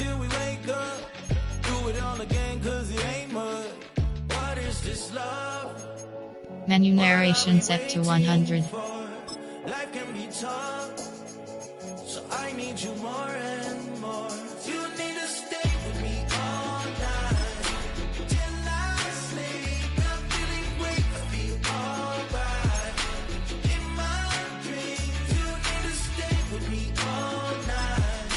till we wake up. Do it all again, cause it ain't mud. What is this love? Menu narration set to 100. Life can be tough, so I need you more and more. You need to stay with me all night till I sleep. I'm feeling great, I'll be alright. In my dreams, you need to stay with me all night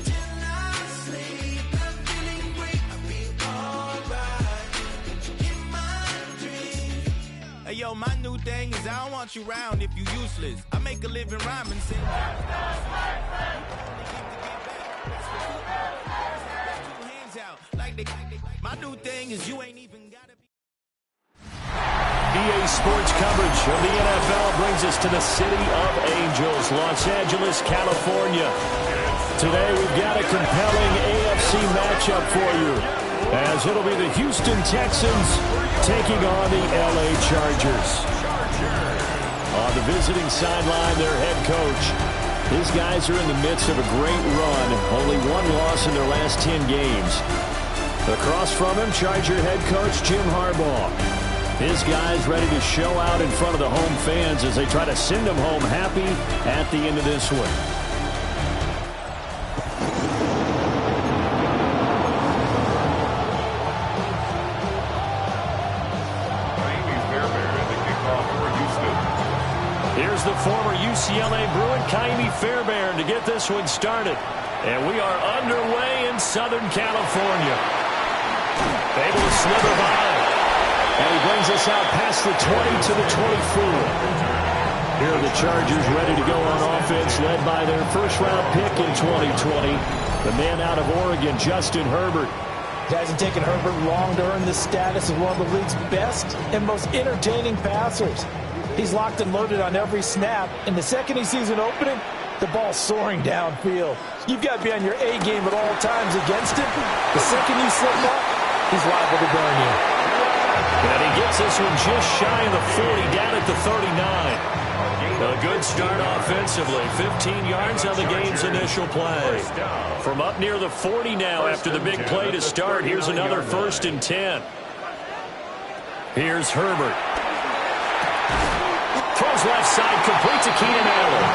till I sleep. I'm feeling great, I'll be alright. In my dreams. Hey yo, my new thing is I don't want you round if you useless. I make a living rhyming, sing. My new thing is you ain't even gotta be. EA Sports coverage of the NFL brings us to the City of Angels, Los Angeles, California. Today we've got a compelling AFC matchup for you, as it'll be the Houston Texans taking on the LA Chargers. On the visiting sideline, their head coach. These guys are in the midst of a great run. Only one loss in their last 10 games. Across from him, Charger head coach Jim Harbaugh. His guys ready to show out in front of the home fans as they try to send them home happy at the end of this one. Here's the former UCLA Bruin, Kaimi Fairbairn, to get this one started. And we are underway in Southern California. Able to slither by. And he brings us out past the 20 to the 24. Here are the Chargers ready to go on offense, led by their first-round pick in 2020. The man out of Oregon, Justin Herbert. It hasn't taken Herbert long to earn this status as one of the league's best and most entertaining passers. He's locked and loaded on every snap, and the second he sees an opening, the ball's soaring downfield. You've got to be on your A game at all times against him. The second you slip up, he's liable to burn you. And he gets this one just shy of the 40, down at the 39. A good start offensively. 15 yards on the game's initial play. From up near the 40 now after the big play to start, here's another 1st and 10. Here's Herbert. Throws left side, complete to Keenan Allen.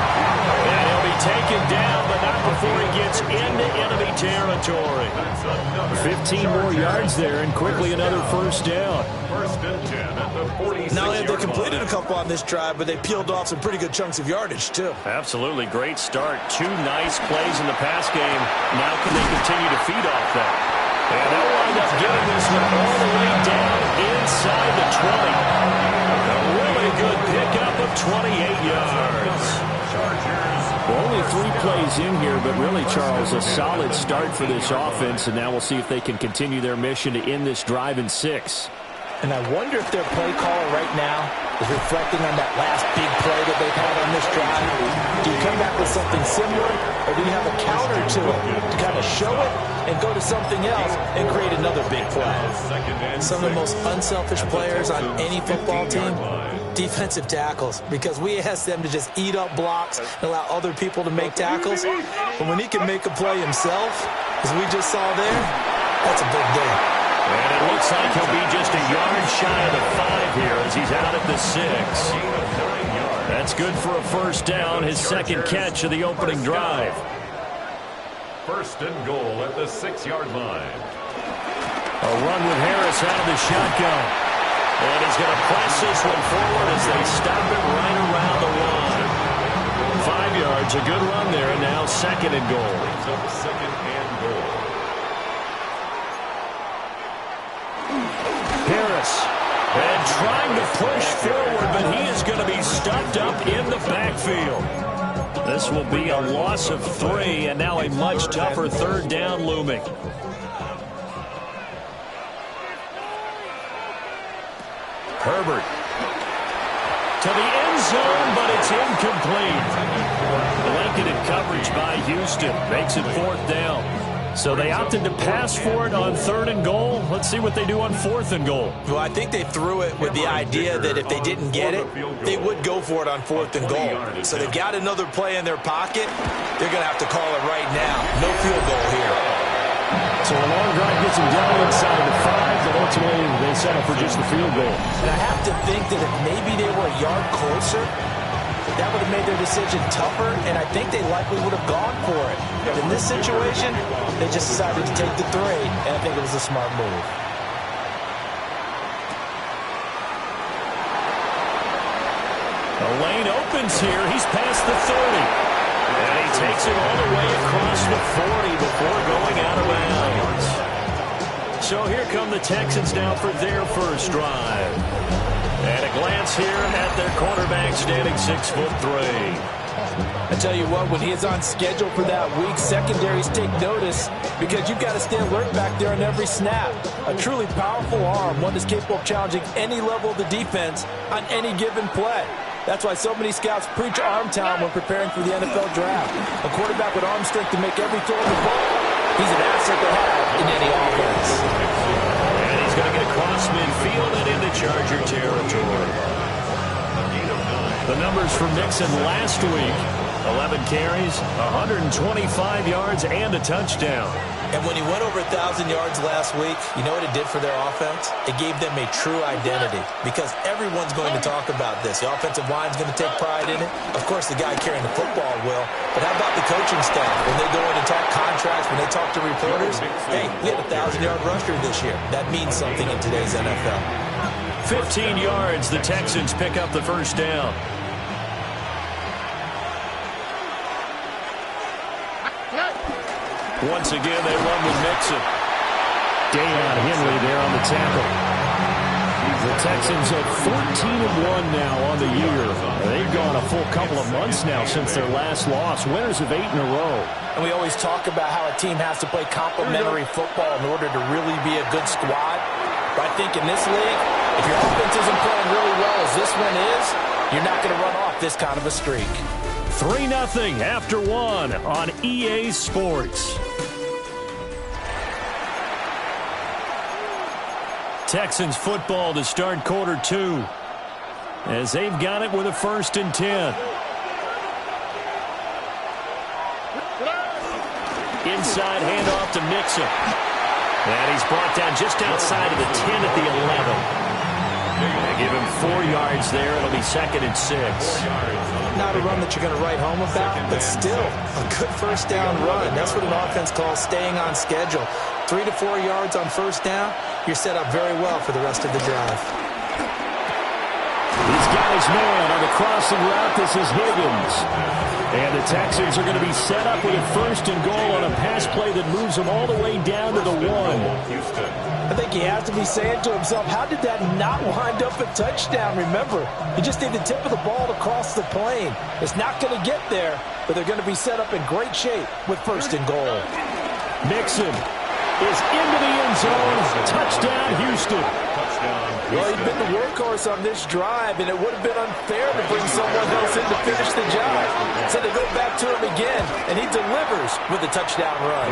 And he'll be taken down, but not before he gets into enemy territory. 15 more yards there, and quickly another 1st down. 1st and 10 at the 46. Not only have they completed a couple on this drive, but they peeled off some pretty good chunks of yardage, too. Absolutely great start. 2 nice plays in the pass game. Now can they continue to feed off that? And they'll wind up getting this one all the way down inside the 20. A really good pickup of 28 yards. Chargers. Only 3 plays in here, but really, Charles, a solid start for this offense, and now we'll see if they can continue their mission to end this drive in 6. And I wonder if their play caller right now is reflecting on that last big play that they've had on this drive. Do you come back with something similar, or do you have a counter to it to kind of show it and go to something else and create another big play? Some of the most unselfish players on any football team, defensive tackles, because we ask them to just eat up blocks and allow other people to make tackles. But when he can make a play himself, as we just saw there, that's a big day. And it looks like he'll be just a yard shy of the 5 here as he's out at the 6. That's good for a 1st down, his 2nd catch of the opening drive. 1st and goal at the 6-yard line. A run with Harris out of the shotgun. And he's going to press this one forward as they stop it right around the 1. 5 yards, a good run there, and now 2nd and goal. Brings up 2nd and goal. Harris, and trying to push forward, but he is going to be stuffed up in the backfield. This will be a loss of 3, and now a much tougher 3rd down looming. Herbert to the end zone, but it's incomplete. Blanketed coverage by Houston makes it 4th down. So they opted to pass for it on 3rd and goal. Let's see what they do on 4th and goal. Well, I think they threw it with the idea that if they didn't get it, they would go for it on 4th and goal. So they've got another play in their pocket. They're going to have to call it right now. No field goal here. So a long drive gets them down inside the 5, but ultimately they settle for just the field goal. And I have to think that if maybe they were a yard closer, that would have made their decision tougher, and I think they likely would have gone for it. But in this situation, they just decided to take the 3, and I think it was a smart move. The lane opens here. He's past the 30. And he takes it all the way across the 40 before going out of bounds. So here come the Texans now for their first drive. And a glance here at their quarterback standing 6'3". I tell you what, when he is on schedule for that week, secondaries take notice because you've got to stay alert back there on every snap. A truly powerful arm, one that's capable of challenging any level of the defense on any given play. That's why so many scouts preach arm talent when preparing for the NFL draft. A quarterback with arm strength to make every throw of the ball, he's an asset to have in any offense. And he's going to get across midfield and into Charger territory. The numbers for Mixon last week: 11 carries, 125 yards, and a touchdown. And when he went over 1,000 yards last week, you know what it did for their offense? It gave them a true identity because everyone's going to talk about this. The offensive line's going to take pride in it. Of course, the guy carrying the football will. But how about the coaching staff? When they go in and talk contracts, when they talk to reporters, hey, we had a 1,000-yard rusher this year. That means something in today's NFL. 15 yards, the Texans pick up the first down. Once again, they run with Mixon. Deion Henry there on the tackle. The Texans are 14-1 now on the year. They've gone a full couple of months now since their last loss. Winners of 8 in a row. And we always talk about how a team has to play complementary football in order to really be a good squad. But I think in this league, if your offense isn't playing really well as this one is, you're not going to run off this kind of a streak. 3-0 after 1 on EA Sports. Texans football to start quarter 2 as they've got it with a 1st and 10. Inside handoff to Mixon. And he's brought down just outside of the 10 at the 11. They give him 4 yards there. It'll be 2nd and 6. Not a run that you're going to write home about, but still a good first down run. That's what an offense calls staying on schedule. 3 to 4 yards on first down, you're set up very well for the rest of the drive. He's got his man on the crossing route. This is Higgins. And the Texans are going to be set up with a 1st and goal on a pass play that moves them all the way down to the 1. I think he has to be saying to himself, how did that not wind up a touchdown? Remember, he just need the tip of the ball to cross the plane. It's not going to get there, but they're going to be set up in great shape with 1st and goal. Mixon is into the end zone. Touchdown, Houston. Well, he's been the workhorse on this drive, and it would have been unfair to bring someone else in to finish the job. So they go back to him again, and he delivers with a touchdown run.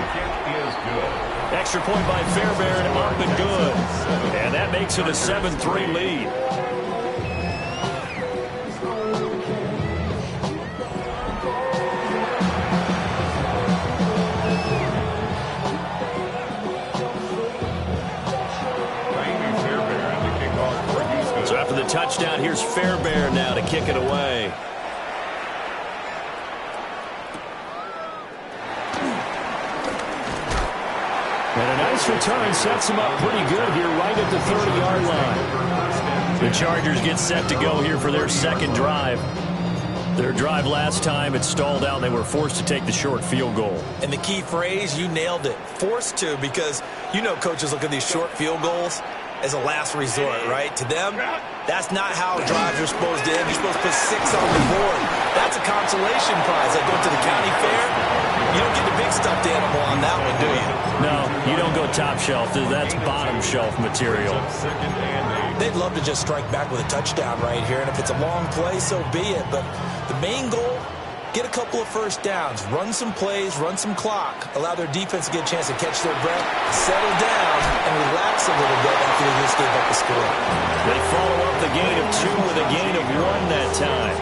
Extra point by Fairbairn, up and good. And that makes it a 7-3 lead. So after the touchdown, here's Fairbairn now to kick it away. And a nice return sets him up pretty good here right at the 30-yard line. The Chargers get set to go here for their 2nd drive. Their drive last time, it stalled out, and they were forced to take the short field goal. And the key phrase, you nailed it, forced to, because you know coaches look at these short field goals as a last resort, right? To them, that's not how drives are supposed to end. You're supposed to put 6 on the board. That's a consolation prize. Like going to the county fair, you don't get the big stuffed animal on that one, do you? No, you don't go top shelf. That's bottom shelf material. They'd love to just strike back with a touchdown right here, and if it's a long play, so be it. But the main goal, get a couple of first downs, run some plays, run some clock, allow their defense to get a chance to catch their breath, settle down, and relax a little bit after they just gave up the score. They follow up the gain of 2 with a gain of 1 that time.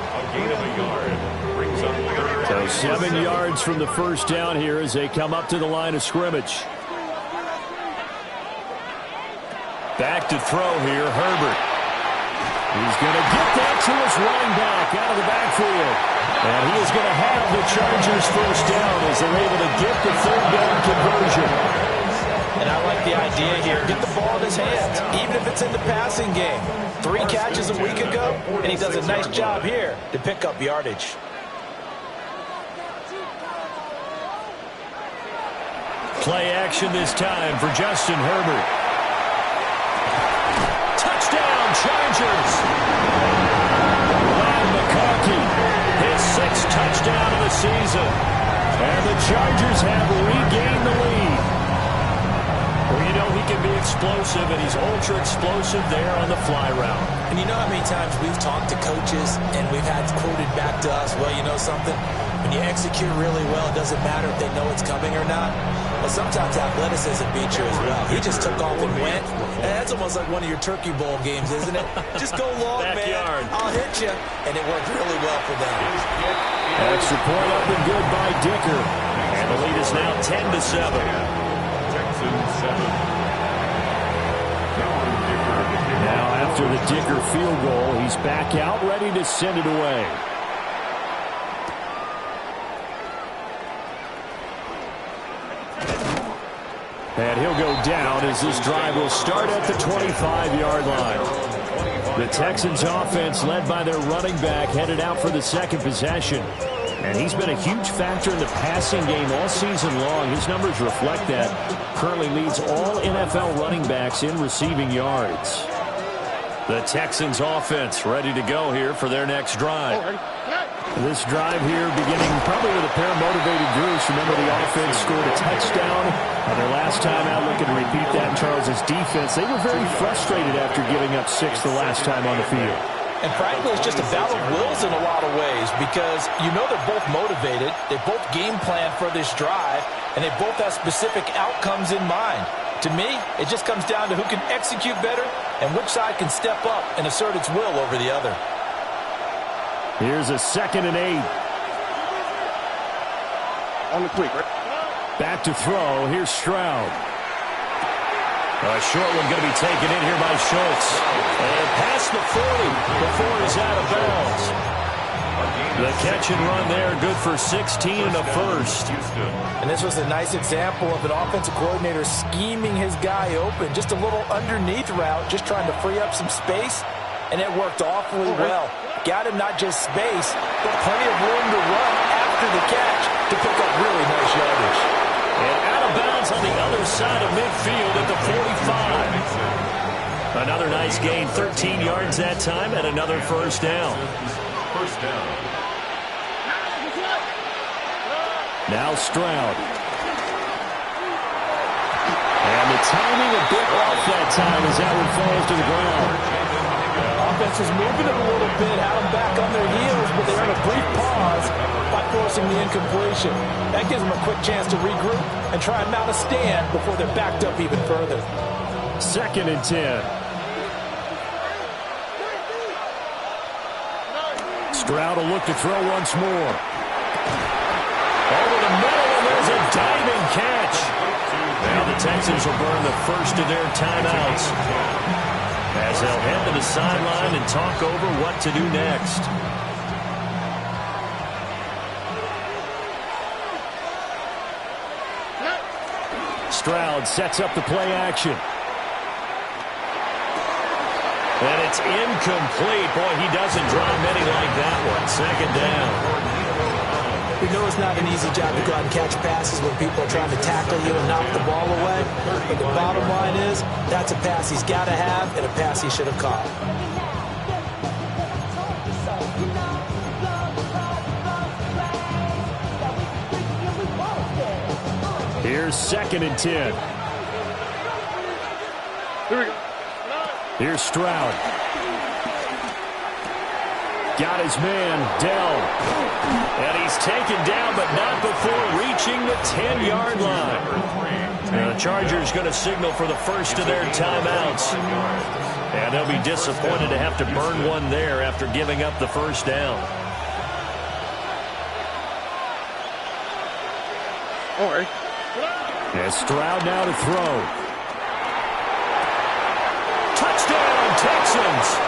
A gain of a yard brings up 3rd. So 7 yards from the first down here as they come up to the line of scrimmage. Back to throw here, Herbert. He's going to get that to his running back out of the backfield. And he is going to have the Chargers first down as they're able to get the third down conversion. And I like the idea here. Get the ball in his hands, even if it's in the passing game. 3 catches a week ago, and he does a nice job here to pick up yardage. Play action this time for Justin Herbert. Touchdown, Chargers! Ryan McConkey, his 6th touchdown of the season. And the Chargers have regained the lead. Well, you know he can be explosive, and he's ultra-explosive there on the fly route. And you know how many times we've talked to coaches, and we've had quoted back to us, well, you know something? When you execute really well, it doesn't matter if they know it's coming or not. But sometimes athleticism beats you as well. He just took off and went. And that's almost like one of your Turkey Bowl games, isn't it? Just go long, Backyard. man. I'll hit you. And it worked really well for them. Extra point up and good by Dicker. And the lead is now 10-7. Texans 7. Now after the Dicker field goal, he's back out ready to send it away. And he'll go down as this drive will start at the 25-yard line. The Texans offense led by their running back headed out for the second possession. And he's been a huge factor in the passing game all season long. His numbers reflect that. Currently leads all NFL running backs in receiving yards. The Texans offense ready to go here for their next drive. This drive here beginning probably with a pair of motivated Bruce. Remember, the offense scored a touchdown on their last time out. Looking to repeat that in Charles' defense. They were very frustrated after giving up 6 the last time on the field. And frankly, it's just a battle of wills in a lot of ways because you know they're both motivated. They both game plan for this drive, and they both have specific outcomes in mind. To me, it just comes down to who can execute better and which side can step up and assert its will over the other. Here's a 2nd and 8. On the quick, right? Back to throw. Here's Stroud. A short one going to be taken in here by Schultz. And past the 40 before he's out of bounds. The catch and run there, good for 16 and a first. And this was a nice example of an offensive coordinator scheming his guy open. Just a little underneath route, just trying to free up some space. And it worked awfully well. Got him not just space, but plenty of room to run after the catch to pick up really nice yardage. And out of bounds on the other side of midfield at the 45. Another nice gain, 13 yards that time, and another first down. First down. Now Stroud. And the timing a bit off that time as that one falls to the ground. Offense is moving it a little bit, had them back on their heels, but they're in a brief pause by forcing the incompletion. That gives them a quick chance to regroup and try and mount a stand before they're backed up even further. 2nd and 10. Stroud will look to throw once more. Over the middle, and there's a diving catch. Now the Texans will burn the first of their timeouts as they'll head to the sideline and talk over what to do next. Stroud sets up the play action. And it's incomplete. Boy, he doesn't drive many like that one. 2nd down. We know it's not an easy job to go out and catch passes when people are trying to tackle you and knock the ball away. But the bottom line is, that's a pass he's got to have and a pass he should have caught. Here's 2nd and 10. Here we go. Here's Stroud. Got his man, Dell. And he's taken down, but not before reaching the 10-yard line. And the Chargers going to signal for the first of their timeouts. And they'll be disappointed to have to burn one there after giving up the first down. All right. And Stroud now to throw. Touchdown, Texans.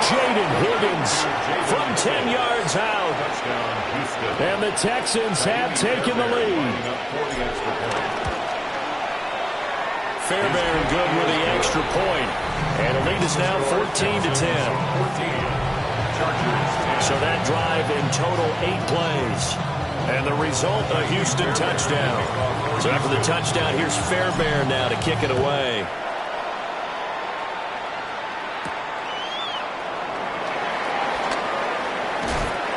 Jaden Higgins from 10 yards out. And the Texans have taken the lead. Fairbairn good with the extra point. And the lead is now 14-10. So that drive in total 8 plays. And the result, a Houston touchdown. So after the touchdown, here's Fairbairn now to kick it away.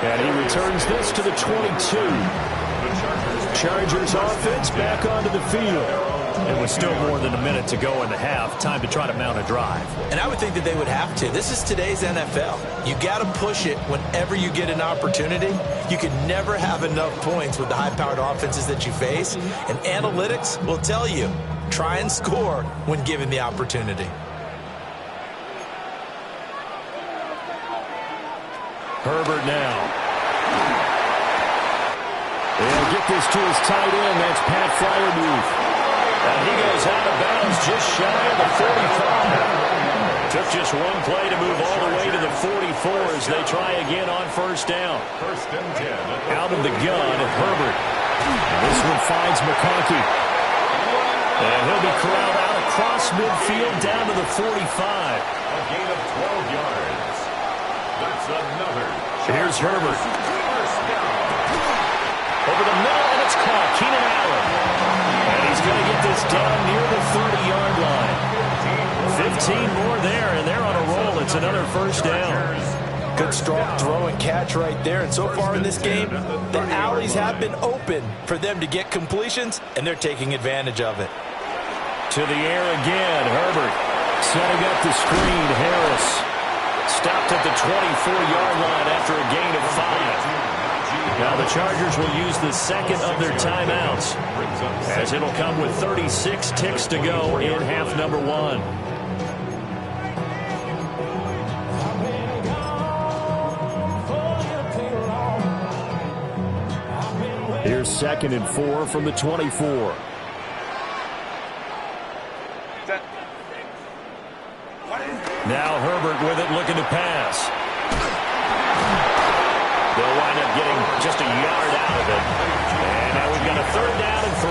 And he returns this to the 22. Chargers offense back onto the field. It was still more than a minute to go in the half. Time to try to mount a drive. And I would think that they would have to. This is today's NFL. You got to push it whenever you get an opportunity. You can never have enough points with the high-powered offenses that you face. And analytics will tell you, try and score when given the opportunity. Herbert now. They'll get this to his tight end. That's Pat Fryermuth. And he goes out of bounds just shy of the 45. Took just one play to move all the way to the 44 as they try again on first down. First and 10. Out of the gun at Herbert. And this one finds McConkey. And he'll be corralled out across midfield down to the 45. A gain of 12 yards. That's another. Here's Herbert. First down. Over the middle, and it's caught. Keenan Allen. And he's going to get this down near the 30-yard line. 15 more there, and they're on a roll. It's another first down. Good strong throw and catch right there. And so far in this game, the alleys have been open for them to get completions, and they're taking advantage of it. To the air again. Herbert setting up the screen. Harris stopped at the 24-yard line after a gain of 5. Now the Chargers will use the second of their timeouts, as it'll come with 36 ticks to go in half number 1. Here's 2nd and 4 from the 24. Now Herbert with it, looking to pass. They'll wind up getting just a yard out of it. And now we've got a 3rd down and 3.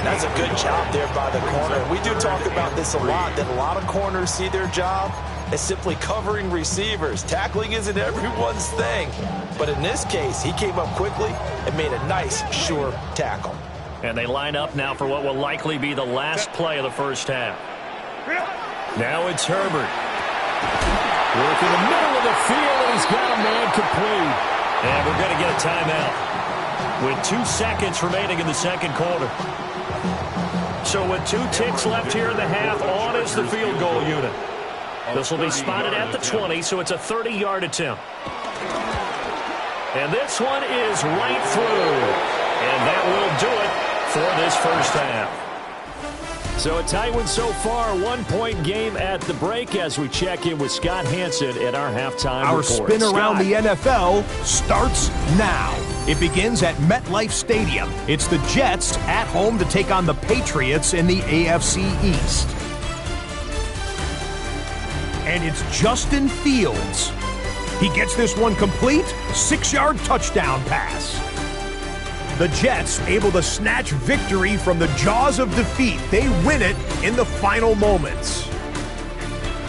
That's a good job there by the corner. We do talk about this a lot, that a lot of corners see their job as simply covering receivers. Tackling isn't everyone's thing. But in this case, he came up quickly and made a nice, sure tackle. And they line up now for what will likely be the last play of the first half. Now it's Herbert. Working the middle of the field, and he's got a man complete. And we're going to get a timeout with 2 seconds remaining in the second quarter. So with 2 ticks left here in the half, on is the field goal unit. This will be spotted at the 20, so it's a 30-yard attempt. And this one is right through. And that will do it for this first half. So a tight one so far, 1-point game at the break as we check in with Scott Hansen at our halftime Our report. spin around Scott. the NFL starts now. It begins at MetLife Stadium. It's the Jets at home to take on the Patriots in the AFC East. And it's Justin Fields. He gets this one complete, 6-yard touchdown pass. The Jets able to snatch victory from the jaws of defeat. They win it in the final moments.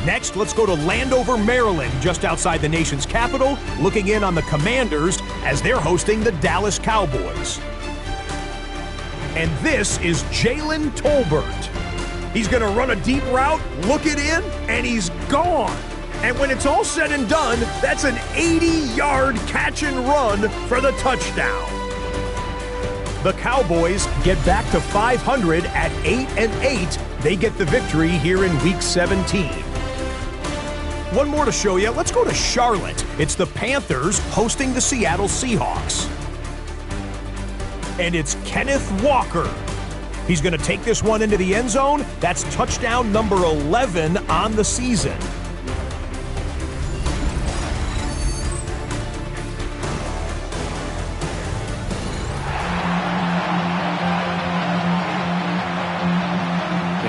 Next, let's go to Landover, Maryland, just outside the nation's capital, looking in on the Commanders as they're hosting the Dallas Cowboys. And this is Jalen Tolbert. He's going to run a deep route, look it in, and he's gone. And when it's all said and done, that's an 80-yard catch and run for the touchdown. The Cowboys get back to 500 at 8-8. They get the victory here in Week 17. One more to show you. Let's go to Charlotte. It's the Panthers hosting the Seattle Seahawks. And it's Kenneth Walker. He's going to take this one into the end zone. That's touchdown number 11 on the season.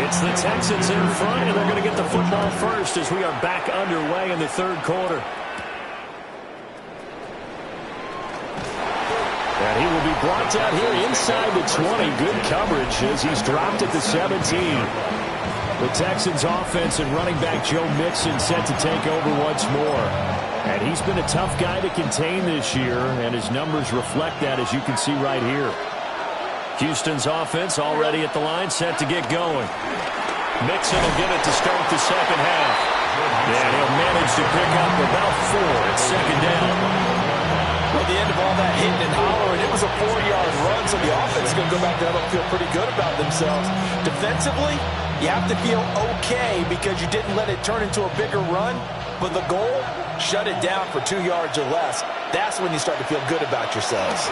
It's the Texans in front, and they're going to get the football first as we are back underway in the third quarter. And he will be brought down here inside the 20. Good coverage as he's dropped at the 17. The Texans offense and running back Joe Mixon set to take over once more. And he's been a tough guy to contain this year, and his numbers reflect that, as you can see right here. Houston's offense already at the line, set to get going. Mixon will get it to start the second half. And he'll manage to pick up about 4 at second down. At the end of all that hitting and hollering, it was a 4-yard run, so the offense is going to go back down and feel pretty good about themselves. Defensively, you have to feel okay because you didn't let it turn into a bigger run, but the goal, shut it down for 2 yards or less. That's when you start to feel good about yourselves.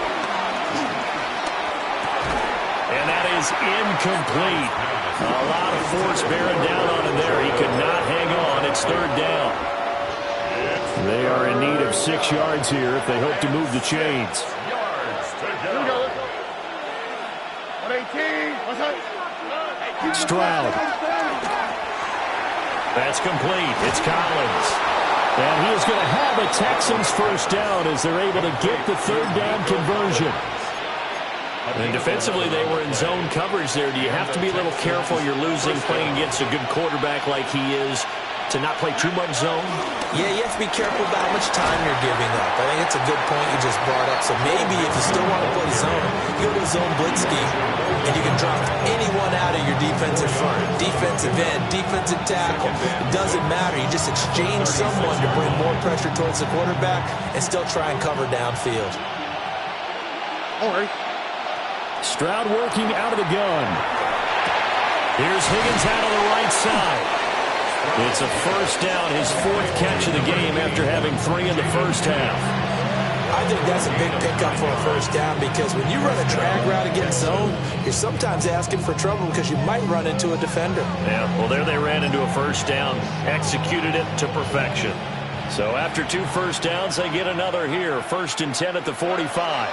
And that is incomplete. A lot of force bearing down on him there. He could not hang on. It's third down. They are in need of 6 yards here if they hope to move the chains. Stroud. That's complete. It's Collins. And he is going to have a Texans first down as they're able to get the third down conversion. And defensively, they were in zone coverage there. Do you have to be a little careful? You're losing playing against a good quarterback like he is to not play too much zone? Yeah, you have to be careful about how much time you're giving up. I think it's a good point you just brought up. So maybe if you still want to play zone, you go to a zone blitz scheme, and you can drop anyone out of your defensive front. Defensive end, defensive tackle. It doesn't matter. You just exchange someone to bring more pressure towards the quarterback and still try and cover downfield. All right. Stroud working out of the gun. Here's Higgins out on the right side. It's a first down, his 4th catch of the game after having 3 in the first half. I think that's a big pickup for a first down because when you run a drag route against zone, you're sometimes asking for trouble because you might run into a defender. Yeah, well, there they ran into a first down, executed it to perfection. So after 2 first downs, they get another here. 1st and 10 at the 45.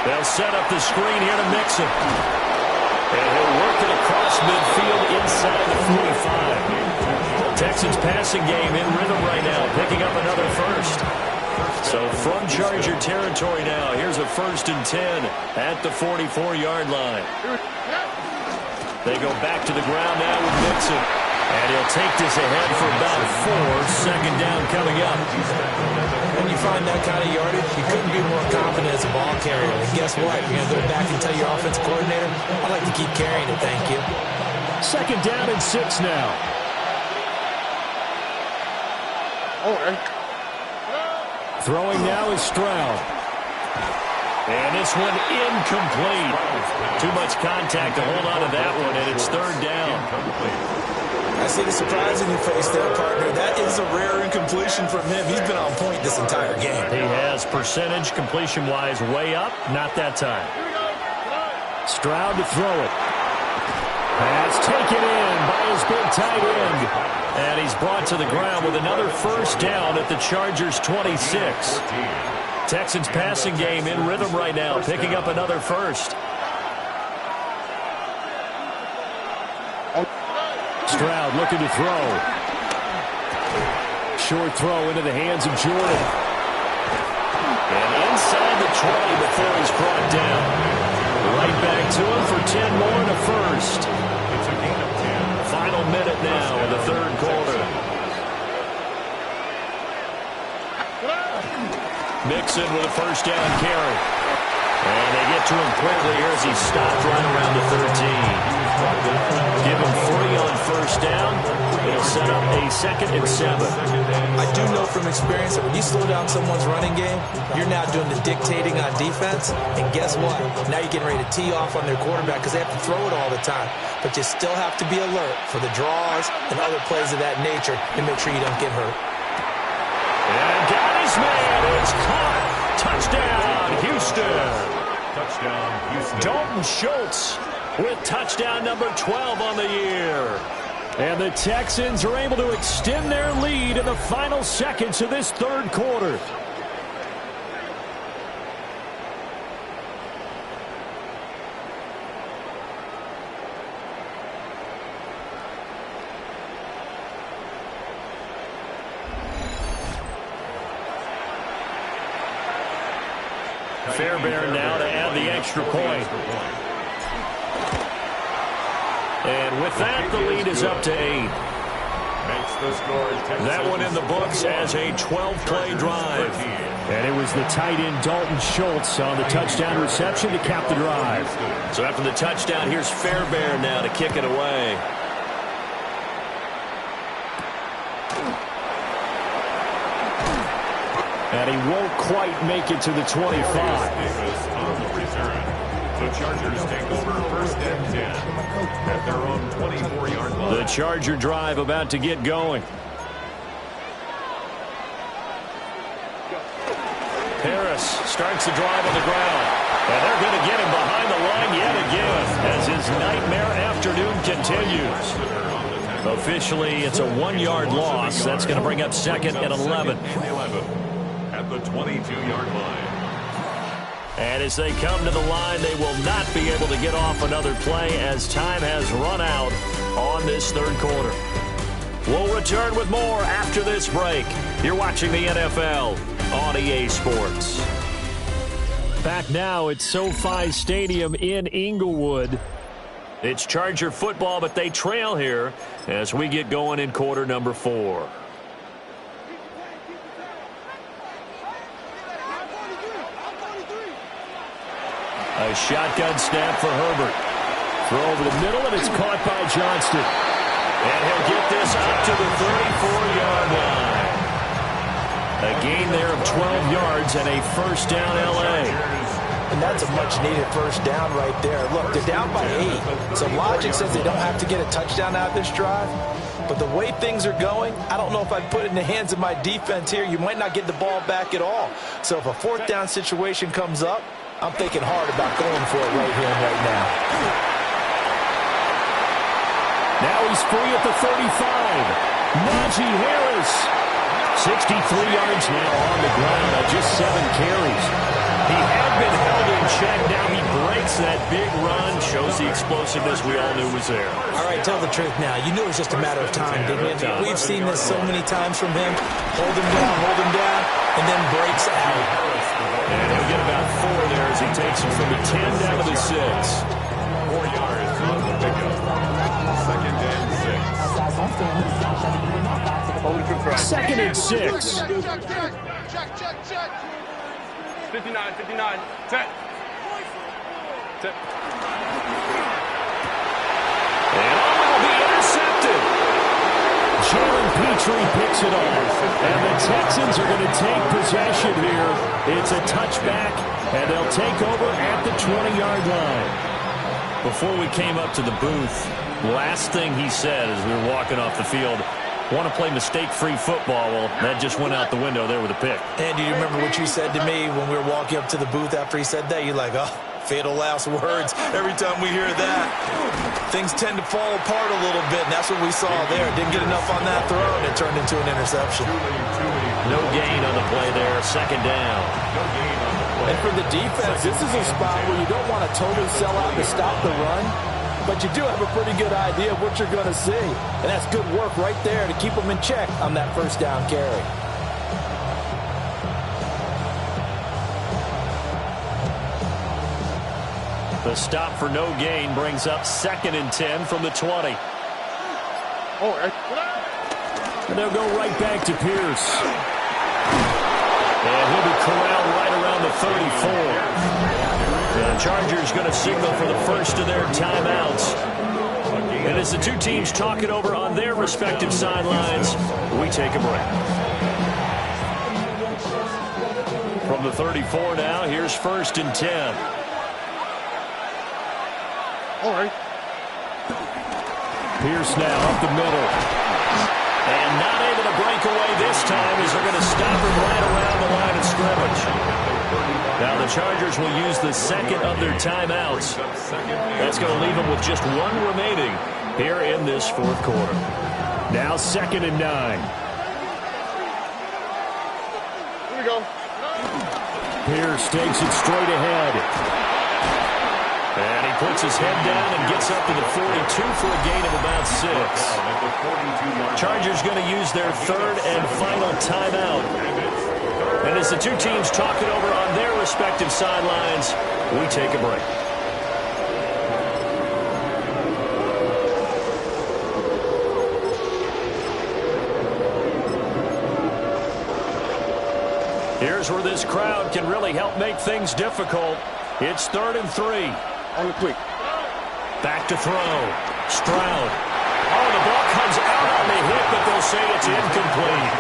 They'll set up the screen here to Mixon. And he'll work it across midfield inside the 45. Texans passing game in rhythm right now, picking up another first. So from Charger territory now, here's a 1st and 10 at the 44-yard line. They go back to the ground now with Mixon. And he'll take this ahead for about 4. Second down coming up. When you find that kind of yardage, you couldn't be more confident as a ball carrier. And guess what? You're going to go back and tell your offensive coordinator, I'd like to keep carrying it, thank you. Second down and 6 now. All right. Throwing now is Stroud. And this one incomplete. Too much contact to hold on to that one, and it's third down. I see the surprise in your face there, partner. That is a rare incompletion from him. He's been on point this entire game. He has percentage completion-wise way up. Not that time. Stroud to throw it. Pass taken in by his big tight end. And he's brought to the ground with another first down at the Chargers' 26. Texans passing game in rhythm right now, picking up another first. Stroud looking to throw. Short throw into the hands of Jordan. And inside the 20 before he's brought down. Right back to him for 10 more and a first. It's a gain of 10. Final minute now in the third quarter. Mixon with a first down carry. And they get to him quickly here as he stopped right around the 13. Give him 3 on first down. It'll set up a 2nd and 7. I do know from experience that when you slow down someone's running game, you're now doing the dictating on defense. And guess what? Now you're getting ready to tee off on their quarterback because they have to throw it all the time. But you still have to be alert for the draws and other plays of that nature to make sure you don't get hurt. And got his man. It's caught. Touchdown, Houston. Touchdown, Houston. Dalton Schultz with touchdown number 12 on the year. And the Texans are able to extend their lead in the final seconds of this third quarter. Fairbairn now to add the extra point. And with that, the lead is up to 8. That one in the books as a 12-play drive. And it was the tight end Dalton Schultz on the touchdown reception to cap the drive. So after the touchdown, here's Fairbairn now to kick it away. And he won't quite make it to the 25. The Chargers take over first and 10 at their own 24-yard line. The Charger drive about to get going. Harris starts the drive on the ground. And they're going to get him behind the line yet again as his nightmare afternoon continues. Officially, it's a 1-yard loss. That's going to bring up second and 11. At the 22-yard line. And as they come to the line, they will not be able to get off another play as time has run out on this third quarter. We'll return with more after this break. You're watching the NFL on EA Sports. Back now at SoFi Stadium in Inglewood. It's Charger football, but they trail here as we get going in quarter number 4. A shotgun snap for Herbert. Throw over the middle, and it's caught by Johnston. And he'll get this up to the 34-yard line. A gain there of 12 yards and a first down L.A. And that's a much-needed first down right there. Look, they're down by 8. So logic says they don't have to get a touchdown out of this drive. But the way things are going, I don't know if I'd put it in the hands of my defense here. You might not get the ball back at all. So if a fourth down situation comes up, I'm thinking hard about going for it right here and right now. Now he's free at the 35. Najee Harris. 63 yards now on the ground on just 7 carries. He had been held in check. Now he breaks that big run. Shows the explosiveness we all knew was there. All right, tell the truth now. You knew it was just a matter of time, didn't you? We've seen this so many times from him. Hold him down, and then breaks out. And he'll get about 4 there as he takes him from the 10 down to the 6. 4 yards on the pickup. Second and 6. Second and 6. Check. 59. 10. And will be intercepted. Jalen Petrie picks it off. And the Texans are going to take possession here. It's a touchback, and they'll take over at the 20-yard line. Before we came up to the booth, last thing he said as we were walking off the field, want to play mistake-free football. Well, that just went out the window there with a pick. And do you remember what you said to me when we were walking up to the booth after he said that? You're like, oh, fatal last words. Every time we hear that, things tend to fall apart a little bit, and that's what we saw there. Didn't get enough on that throw, and it turned into an interception. No gain on the play there. Second down. And for the defense, this is a spot where you don't want to totally sell out to stop the run, but you do have a pretty good idea of what you're going to see. And that's good work right there to keep them in check on that first down carry. The stop for no gain brings up second and 10 from the 20. And they'll go right back to Pierce. And he'll be corralled right around the 34. The Chargers going to signal for the first of their timeouts. And as the two teams talk it over on their respective sidelines, we take a break. From the 34 now, here's first and 10. All right. Pierce now up the middle. And not able to break away this time as they're going to stop him right around the line of scrimmage. Now the Chargers will use the second of their timeouts. That's going to leave them with just one remaining here in this fourth quarter. Now second and 9. Here we go. Pierce takes it straight ahead. And he puts his head down and gets up to the 42 for a gain of about 6. Chargers going to use their third and final timeout. And And as the two teams talk it over on their respective sidelines, we take a break. Here's where this crowd can really help make things difficult. It's 3rd and 3. On the quick. Back to throw. Stroud. Oh, the ball comes out on the hit, but they'll say it's incomplete.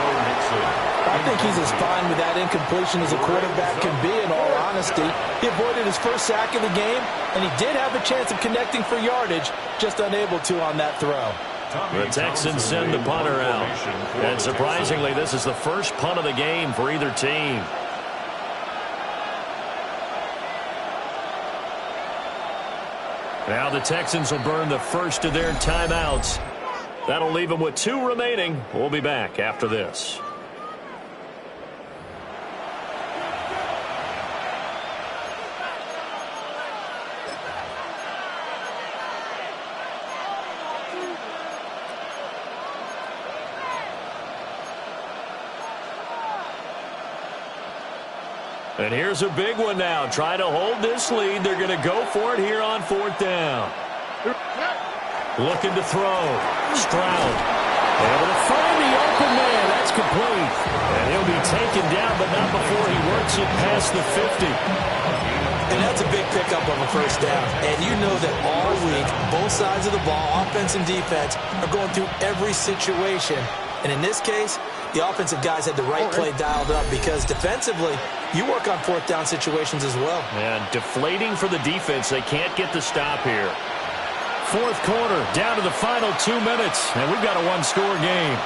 I think he's as fine with that incompletion as a quarterback can be, in all honesty. He avoided his first sack of the game, and he did have a chance of connecting for yardage, just unable to on that throw. The Texans send the punter out. And surprisingly, this is the first punt of the game for either team. Now the Texans will burn the first of their timeouts. That'll leave them with 2 remaining. We'll be back after this. And here's a big one now. Trying to hold this lead. They're going to go for it here on 4th down. Looking to throw. Stroud. Able to find the open man. That's complete. And he'll be taken down, but not before he works it past the 50. And that's a big pickup of a first down. And you know that all week, both sides of the ball, offense and defense, are going through every situation. And in this case, the offensive guys had the right play dialed up because defensively, you work on 4th down situations as well. And deflating for the defense. They can't get the stop here. 4th quarter, down to the final 2 minutes, and we've got a 1-score game.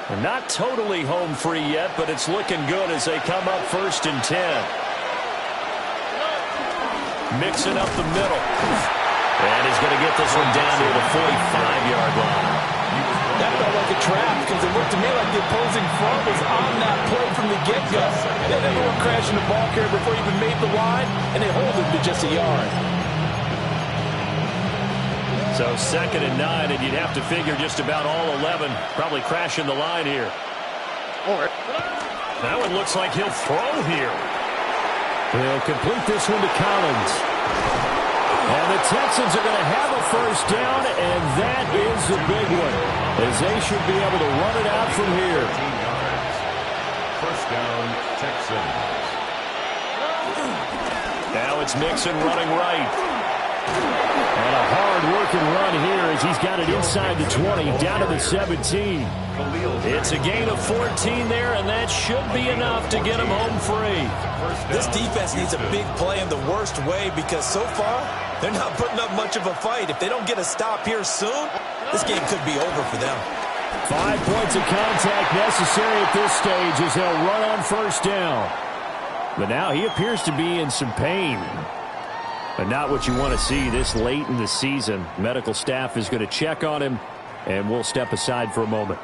They're not totally home free yet, but it's looking good as they come up 1st and 10. Mixing up the middle. And he's going to get this one down to the 45-yard line. That felt like a trap because it looked to me like the opposing front was on that play from the get-go. They never were crashing the ball carrier before he even made the line, and they hold him to just a yard. So 2nd and 9, and you'd have to figure just about all 11 probably crashing the line here. That one looks like he'll throw here. He'll complete this one to Collins. And the Texans are going to have a first down, and that is the big one, as they should be able to run it out from here. First down, Texans. Now it's Mixon running right. And a hard-working run here as he's got it inside the 20, down to the 17. It's a gain of 14 there, and that should be enough to get him home free. This defense needs a big play in the worst way because so far, they're not putting up much of a fight. If they don't get a stop here soon, this game could be over for them. 5 points of contact necessary at this stage as they'll run on first down. But now he appears to be in some pain. But not what you want to see this late in the season. Medical staff is going to check on him, and we'll step aside for a moment.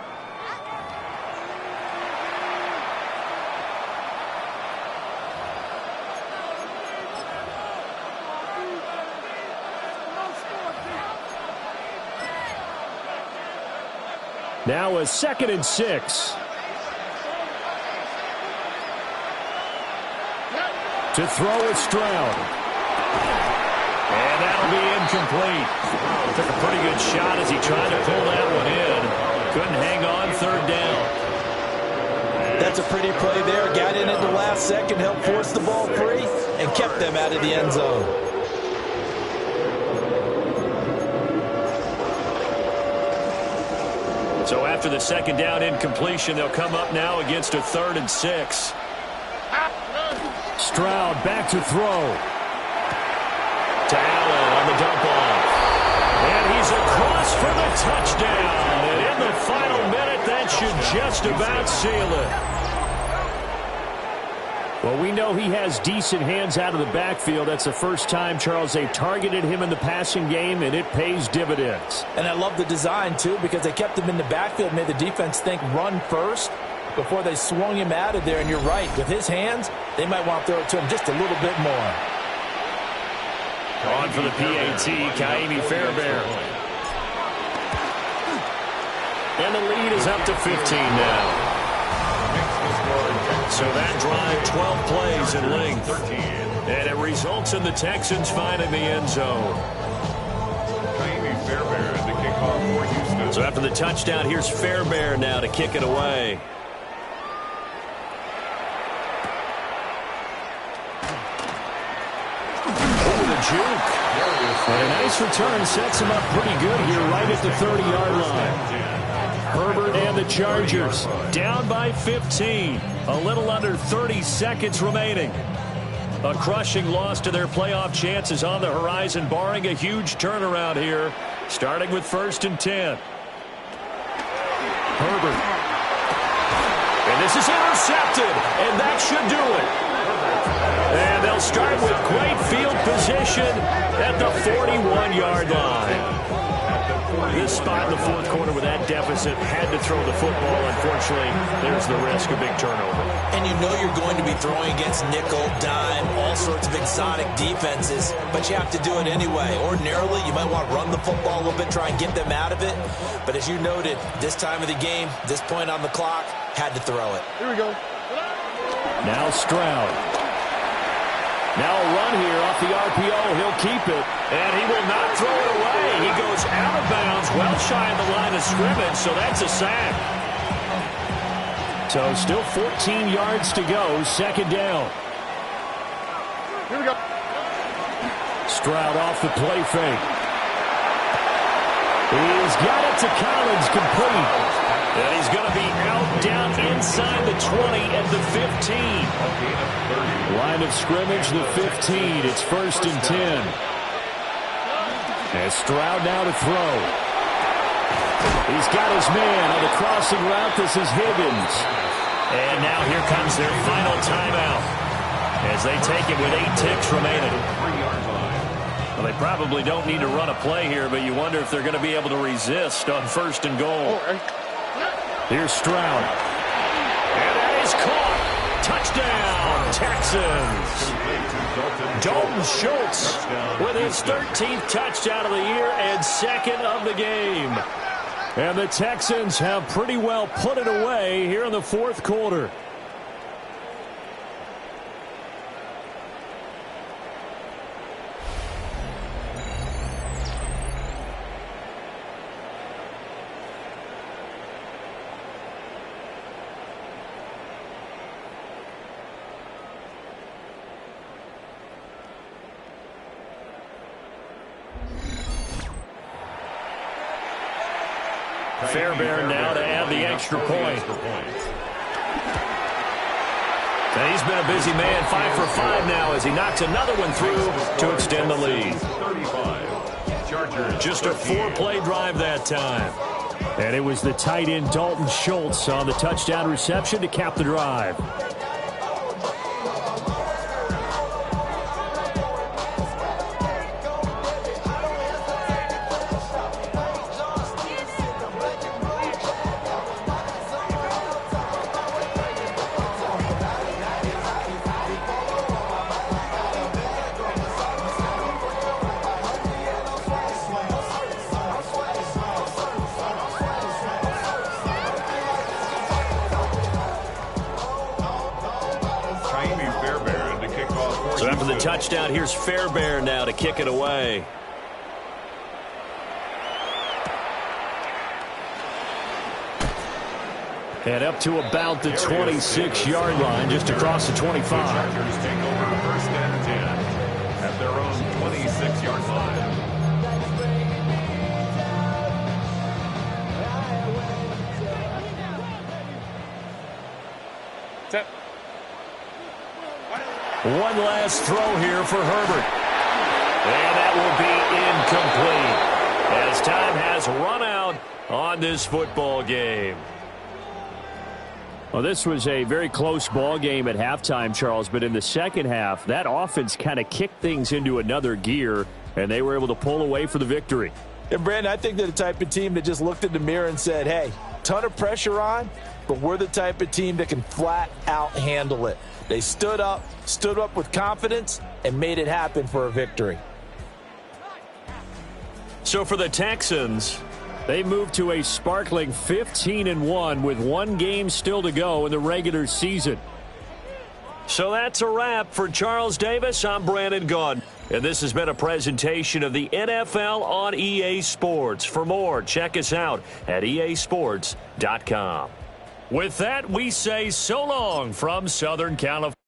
Now a 2nd and 6. To throw with Stroud. And that'll be incomplete. Took a pretty good shot as he tried to pull that one in. Couldn't hang on 3rd down. That's a pretty play there. Got in at the last second, helped force the ball free, and kept them out of the end zone. So after the 2nd down incompletion, they'll come up now against a 3rd and 6. Stroud back to throw. To Allen on the dump off. And he's across for the touchdown. And in the final minute, that should just about seal it. Well, we know he has decent hands out of the backfield. That's the first time, Charles, they've targeted him in the passing game, and it pays dividends. And I love the design, too, because they kept him in the backfield, made the defense think run first before they swung him out of there. And you're right, with his hands, they might want to throw it to him just a little bit more. On for the PAT, Kaimi Fairbairn. And the lead is up to 15 now. So that drive, 12 plays in length. And it results in the Texans finding the end zone. So after the touchdown, here's Fairbairn now to kick it away. Over the juke. And a nice return sets him up pretty good here right at the 30-yard line. Herbert and the Chargers down by 15. A little under 30 seconds remaining. A crushing loss to their playoff chances on the horizon, barring a huge turnaround here, starting with 1st and 10. Herbert. And this is intercepted, and that should do it. And they'll start with great field position at the 41-yard line. This spot in the fourth quarter with that deficit had to throw the football. Unfortunately, there's the risk of big turnover. And you know you're going to be throwing against nickel, dime, all sorts of exotic defenses, but you have to do it anyway. Ordinarily, you might want to run the football a little bit, try and get them out of it. But as you noted, this time of the game, this point on the clock, had to throw it. Here we go. Now Stroud. Now a run here off the RPO. He'll keep it, and he will not throw it away. He goes out of bounds, well shy of the line of scrimmage, so that's a sack. So still 14 yards to go, 2nd down. Here we go. Stroud off the play fake. He's got it to Collins, complete. And he's going to be out down inside the 20 at the 15. Line of scrimmage, the 15. It's 1st and 10. And Stroud now to throw. He's got his man on the crossing route. This is Higgins. And now here comes their final timeout as they take it with 8 ticks remaining. Well, they probably don't need to run a play here, but you wonder if they're going to be able to resist on 1st and goal. Here's Stroud. And that is caught. Touchdown, Texans. Dalton Schultz with his 13th touchdown of the year and 2nd of the game. And the Texans have pretty well put it away here in the 4th quarter. Fairbairn now to add the extra point. And he's been a busy man, 5 for 5 now as he knocks another one through to extend the lead. Just a 4-play drive that time. And it was the tight end Dalton Schultz on the touchdown reception to cap the drive. So after the touchdown, here's Fairbairn now to kick it away. And up to about the 26-yard line, just across the 25. Chargers take over 1st and 10 at their own 26-yard line. One last throw here for Herbert. And that will be incomplete as time has run out on this football game. Well, this was a very close ball game at halftime, Charles, but in the second half, that offense kind of kicked things into another gear, and they were able to pull away for the victory. And, Brandon, I think they're the type of team that just looked in the mirror and said, hey, ton of pressure on, but we're the type of team that can flat out handle it. They stood up with confidence, and made it happen for a victory. So for the Texans, they moved to a sparkling 15-1 with one game still to go in the regular season. So that's a wrap. For Charles Davis, I'm Brandon Gaudin. And this has been a presentation of the NFL on EA Sports. For more, check us out at easports.com. With that, we say so long from Southern California.